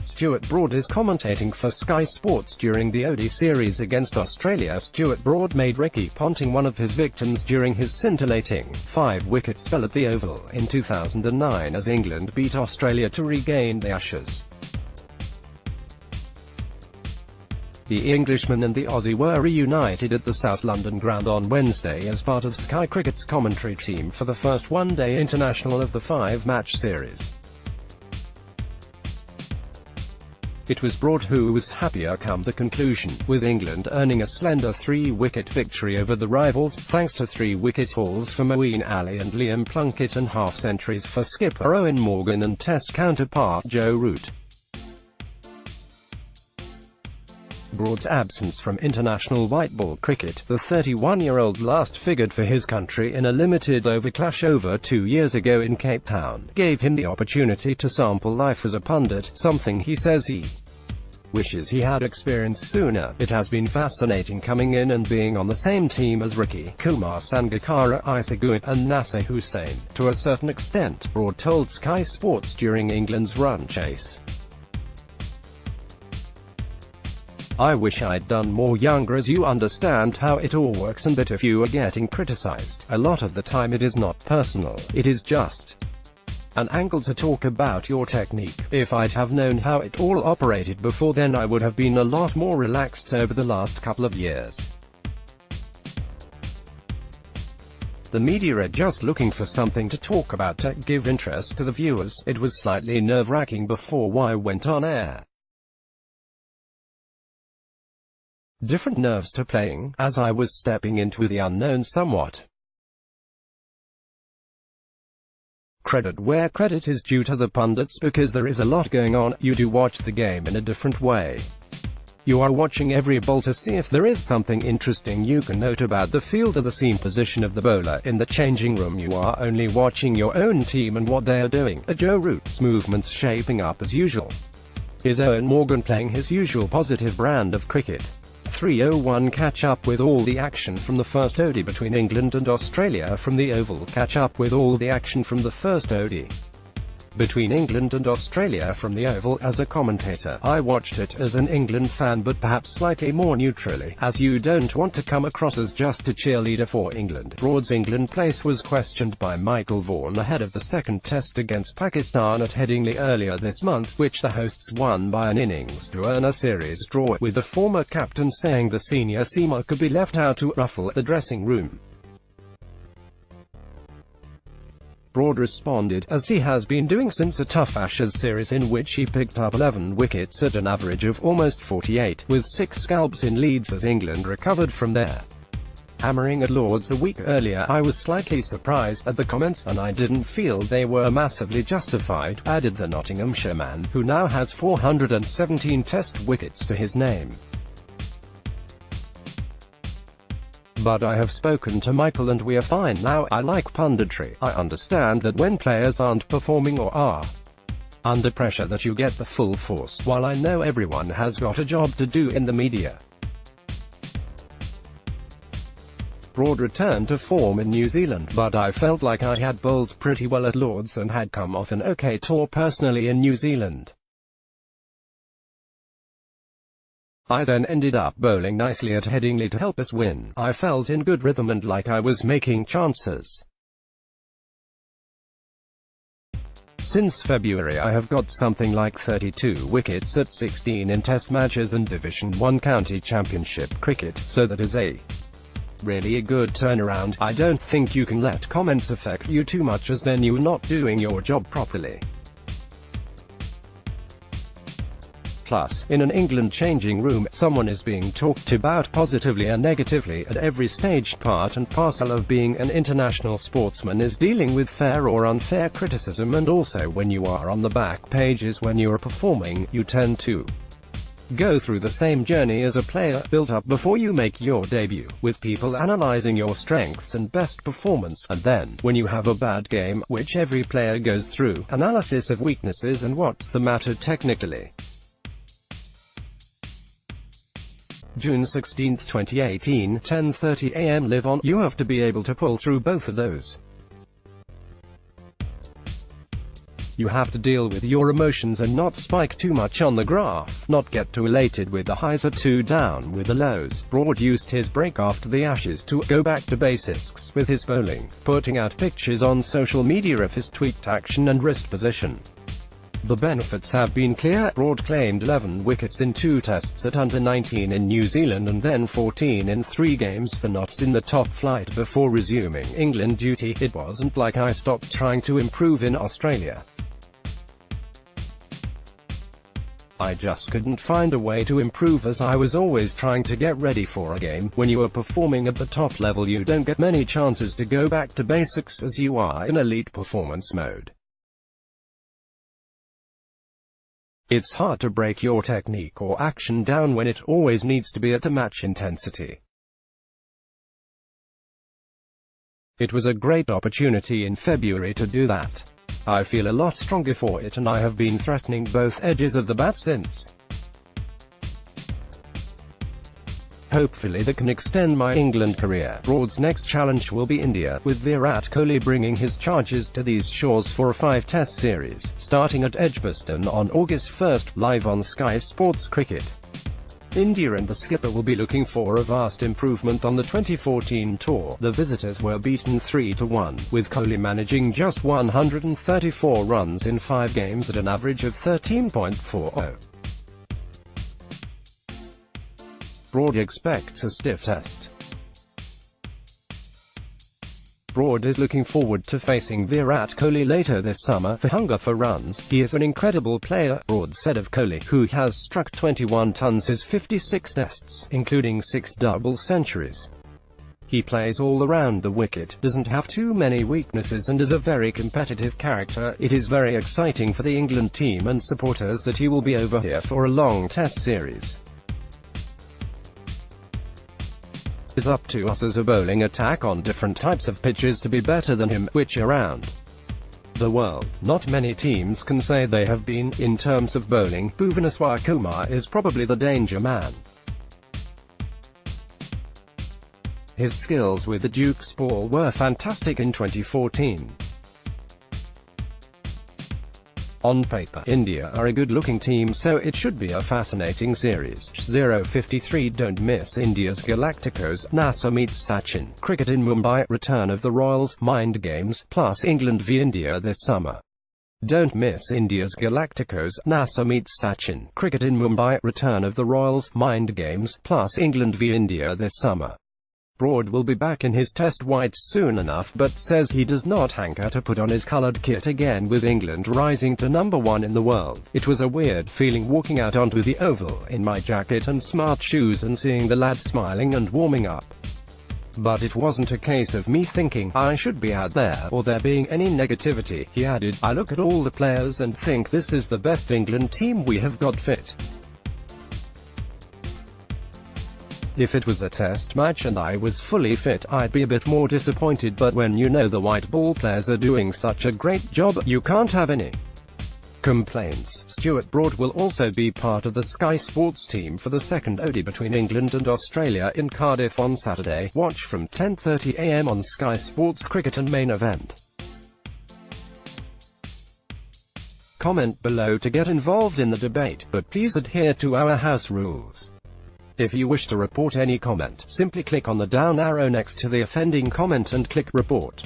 Stuart Broad is commentating for Sky Sports during the ODI series against Australia. Stuart Broad made Ricky Ponting one of his victims during his scintillating 5-wicket spell at the Oval in 2009 as England beat Australia to regain the Ashes. The Englishman and the Aussie were reunited at the South London ground on Wednesday as part of Sky Cricket's commentary team for the first one-day international of the 5-match series. It was Broad who was happier come the conclusion, with England earning a slender 3-wicket victory over the rivals, thanks to 3-wicket hauls for Moeen Ali and Liam Plunkett and half-centuries for skipper Owen Morgan and Test counterpart Joe Root. Broad's absence from international white-ball cricket, the 31-year-old last figured for his country in a limited-over clash over 2 years ago in Cape Town, gave him the opportunity to sample life as a pundit, something he says he wishes he had experienced sooner. It has been fascinating coming in and being on the same team as Ricky, Kumar Sangakkara, Isagui, and Nasser Hussain, to a certain extent, Broad told Sky Sports during England's run chase. I wish I'd done more younger, as you understand how it all works, and that if you are getting criticized, a lot of the time it is not personal, it is just an angle to talk about your technique. If I'd have known how it all operated before then, I would have been a lot more relaxed over the last couple of years. The media are just looking for something to talk about to give interest to the viewers. It was slightly nerve-wracking before I went on air. Different nerves to playing, as I was stepping into the unknown somewhat. Credit where credit is due to the pundits, because there is a lot going on. You do watch the game in a different way. You are watching every ball to see if there is something interesting you can note about the field or the seam position of the bowler. In the changing room you are only watching your own team and what they are doing. Are Joe Root's movements shaping up as usual? Is Owen Morgan playing his usual positive brand of cricket? 301 catch up with all the action from the first ODI between England and Australia from the Oval. Catch up with all the action from the first ODI between England and Australia from the Oval. As a commentator, I watched it as an England fan, but perhaps slightly more neutrally, as you don't want to come across as just a cheerleader for England. Broad's England place was questioned by Michael Vaughan ahead of the second test against Pakistan at Headingley earlier this month, which the hosts won by an innings to earn a series draw, with the former captain saying the senior seamer could be left out to ruffle the dressing room. Broad responded, as he has been doing since a tough Ashes series in which he picked up 11 wickets at an average of almost 48, with 6 scalps in Leeds as England recovered from their hammering at Lord's a week earlier. I was slightly surprised at the comments, and I didn't feel they were massively justified, added the Nottinghamshire man, who now has 417 Test wickets to his name. But I have spoken to Michael and we are fine now. I like punditry. I understand that when players aren't performing or are under pressure that you get the full force, while I know everyone has got a job to do in the media. Broad returned to form in New Zealand, but I felt like I had bowled pretty well at Lord's and had come off an okay tour personally in New Zealand. I then ended up bowling nicely at Headingley to help us win. I felt in good rhythm and like I was making chances. Since February I have got something like 32 wickets at 16 in Test matches and Division 1 County Championship cricket, so that is a really a good turnaround. I don't think you can let comments affect you too much, as then you're not doing your job properly. Plus, in an England changing room, someone is being talked about positively and negatively at every stage. Part and parcel of being an international sportsman is dealing with fair or unfair criticism, and also when you are on the back pages when you are performing, you tend to go through the same journey as a player, built up before you make your debut, with people analysing your strengths and best performance, and then, when you have a bad game, which every player goes through, analysis of weaknesses and what's the matter technically. June 16, 2018, 10:30 AM. Live on. You have to be able to pull through both of those. You have to deal with your emotions and not spike too much on the graph, not get too elated with the highs or too down with the lows. Broad used his break after the Ashes to go back to basics with his bowling, putting out pictures on social media of his tweaked action and wrist position. The benefits have been clear. Broad claimed 11 wickets in 2 tests at under-19 in New Zealand and then 14 in 3 games for Notts in the top flight before resuming England duty. It wasn't like I stopped trying to improve in Australia. I just couldn't find a way to improve as I was always trying to get ready for a game. When you are performing at the top level you don't get many chances to go back to basics as you are in elite performance mode. It's hard to break your technique or action down when it always needs to be at a match intensity. It was a great opportunity in February to do that. I feel a lot stronger for it and I have been threatening both edges of the bat since. Hopefully that can extend my England career. Broad's next challenge will be India, with Virat Kohli bringing his charges to these shores for a 5-test series, starting at Edgbaston on August 1st, live on Sky Sports Cricket. India and the skipper will be looking for a vast improvement on the 2014 tour. The visitors were beaten 3-1, with Kohli managing just 134 runs in 5 games at an average of 13.40. Broad expects a stiff test. Broad is looking forward to facing Virat Kohli later this summer for hunger for runs. He is an incredible player, Broad said of Kohli, who has struck 21 tons his 56 tests, including 6 double centuries. He plays all around the wicket, doesn't have too many weaknesses and is a very competitive character. It is very exciting for the England team and supporters that he will be over here for a long test series. It's up to us as a bowling attack on different types of pitches to be better than him, which around the world, not many teams can say they have been. In terms of bowling, Bhuvaneshwar Kumar is probably the danger man. His skills with the Duke's ball were fantastic in 2014. On paper, India are a good-looking team, so it should be a fascinating series. 053 Don't miss India's Galacticos, NASA meets Sachin. Cricket in Mumbai, return of the Royals, mind games, plus England v India this summer. Don't miss India's Galacticos, NASA meets Sachin. Cricket in Mumbai, return of the Royals, mind games, plus England v India this summer. Broad will be back in his test whites soon enough, but says he does not hanker to put on his coloured kit again with England rising to #1 in the world. It was a weird feeling walking out onto the Oval in my jacket and smart shoes and seeing the lads smiling and warming up. But it wasn't a case of me thinking I should be out there or there being any negativity, he added. I look at all the players and think this is the best England team we have got fit. If it was a test match and I was fully fit, I'd be a bit more disappointed, but when you know the white ball players are doing such a great job, you can't have any complaints. Stuart Broad will also be part of the Sky Sports team for the second ODI between England and Australia in Cardiff on Saturday. Watch from 10:30 AM on Sky Sports Cricket and Main Event. Comment below to get involved in the debate, but please adhere to our house rules. If you wish to report any comment, simply click on the down arrow next to the offending comment and click report.